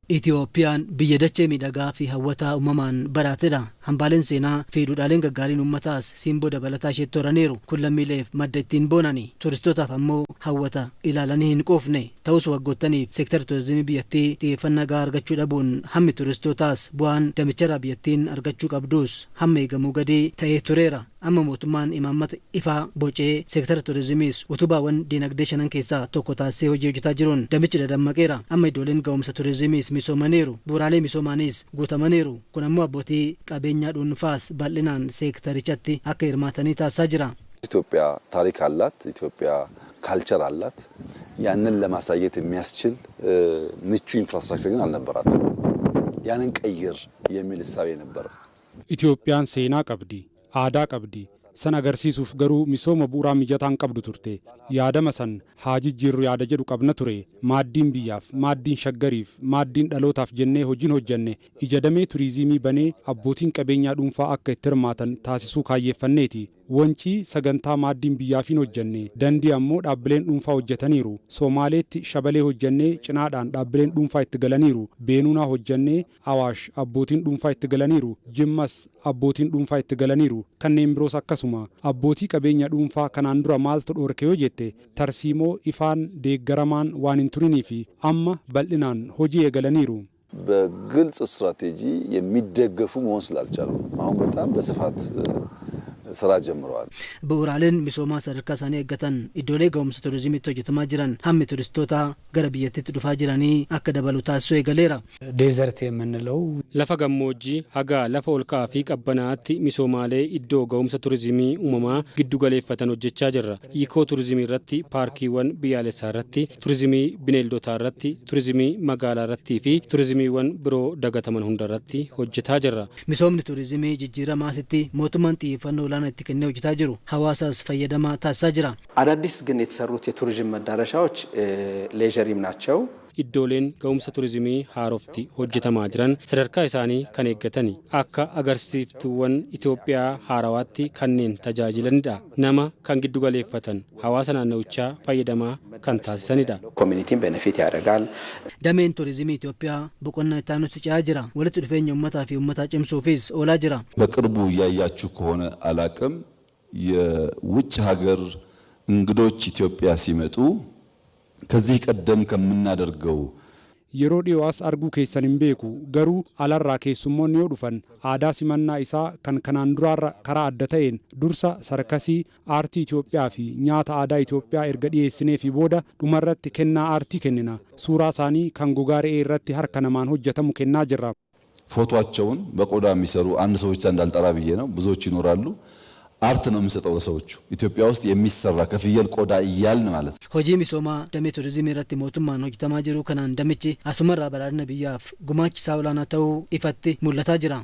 Itiyoophiyaan biyya dachee miidhagaa fi hawwataa uumamaan badhaatedha. Hambaaleen seenaa fi duudhaaleen gaggaariin uummataas simboo dabalataa ishee toraniiru. Kun lammiileef madda ittiin boonani. Turistootaaf ammoo hawwata ilaalanii hin quufne. Ta'us waggoottaniif seektarri turizimii biyyattii xiyyeeffannaa gahaa argachuu dhabuun hammi turistootaas bu'aan damicharraa biyyattiin argachuu qabdus hamma eegamuu gadii ta'ee tureera. Amma mootummaan imaammata ifaa bocee seektara turizimiis utubaawwan dinagdee shanan keessaa tokko taasisee hojii hojjetaa jiruun damichi dadammaqeera. Amma iddooleen ga'umsa turizimiis misoomaniiru. Bu'uuraalee misoomaanis guutamaniiru. Kun ammoo abbootii qabeenyaa dhuunfaas bal'inaan seektarichatti akka hirmaatanii taasisaa jira. ኢትዮጵያ ታሪክ አላት። ኢትዮጵያ ካልቸር አላት። ያንን ለማሳየት የሚያስችል ምቹ ኢንፍራስትራክቸር ግን አልነበራትም። ያንን ቀይር የሚል እሳቤ ነበር። ኢትዮጵያን ሴና ቀብዲ aadaa qabdi san agarsiisuuf garuu misooma bu'uuraa mijataan qabdu turte yaadama san haa jijjiirru yaada jedhu qabna ture maaddiin biyyaaf maaddiin shaggariif maaddiin dhalootaaf jennee hojiin hojjenne ijadamee turizimii banee abbootiin qabeenyaa dhuunfaa akka itti hirmaatan taasisuu kaayyeeffanneeti wancii sagantaa maaddiin biyyaafiin hojjenne dandii ammoo dhaabbileen dhuunfaa hojjetaniiru Soomaaleetti shabalee hojjennee cinaadhaan dhaabbileen dhuunfaa itti galaniiru Beenuunaa hojjennee Awaash abbootiin dhuunfaa itti galaniiru Jimmas abbootiin dhuunfaa itti galaniiru kanneen biroos akkasuma abbootii qabeenya dhuunfaa kanaan dura maaltu dhoorke yoo jette tarsiimoo ifaan deeggaramaan waan hin turinii fi amma bal'inaan hojii eegalaniiru. በግልጽ ስትራቴጂ የሚደገፉ መሆን ስላልቻሉ አሁን በጣም በስፋት ስራ ጀምረዋል። bu'uuraaleen misoomaa sadarkaa isaanii eeggatan iddoolee ga'umsa turizimiitti hojjetamaa jiran hammi turistootaa gara biyyattiitti dhufaa jiranii akka dabalu taasisuu eegaleera. ዴዘርት የምንለው lafa gammoojjii haga lafa olkaa fi qabbanaatti misoomaalee iddoo ga'umsa turizimii uumamaa giddu galeeffatan hojjechaa jirra. Iikoo turizimii irratti paarkiiwwan biyyaalessaa irratti turizimii bineeldotaa irratti turizimii magaalaa irratti fi turizimiiwwan biroo dagataman hunda irratti hojjetaa jirra. Misoomni turizimii jijjiiramaasitti mootummaan xiyyeeffannoo olaanaa itti kennee hojjetaa jiru. Hawaasaas fayyadamaa taasisaa jira. አዳዲስ ግን የተሰሩት የቱሪዝም መዳረሻዎች ሌጀሪም ናቸው። iddooleen ga'umsa turizimii haarofti hojjetamaa jiran sadarkaa isaanii kan eeggatani akka agarsiiftuuwwan Itoophiyaa haarawaatti kanneen tajaajilanidha. Nama kan giddu galeeffatan hawaasa naannawichaa fayyadamaa kan taasisanidha. ኮሚኒቲን ቤኔፊት ያደርጋል። dameen turizimii Itoophiyaa boqonnaa itti aanutti ce'aa jira. Walitti dhufeenya uummataa fi uummataa cimsuufis oolaa jira. በቅርቡ እያያችሁ ከሆነ አላቅም የውጭ ሀገር እንግዶች ኢትዮጵያ ሲመጡ ከዚህ ቀደም ከምናደርገው yeroo dhiyoos arguu keessan hin beeku garuu alarraa keessummoonni yoo dhufan aadaa simannaa isaa kan kanaan duraarra karaa adda ta'een dursa sarkasii aartii Itoophiyaa fi nyaata aadaa Itoophiyaa erga dhiyeessinee fi booda dhumarratti kennaa aartii kennina suuraa isaanii kan gogaa re'ee irratti harka namaan hojjetamu kennaa jirra. ፎቶአቸውን በቆዳ የሚሰሩ አንድ ሰው ብቻ እንዳልጠራ ብዬ ነው ብዙዎች ይኖራሉ አርት ነው የሚሰጠው ለሰዎች ኢትዮጵያ ውስጥ የሚሰራ ከፍየል ቆዳ እያልን ማለት ነው hojii misoomaa damee turizimii irratti mootummaan hojjetamaa jiru kanaan damichi asumarraa badhaadhina biyyaaf gumaachisaa olaanaa ta'uu ifatti mul'ataa jira.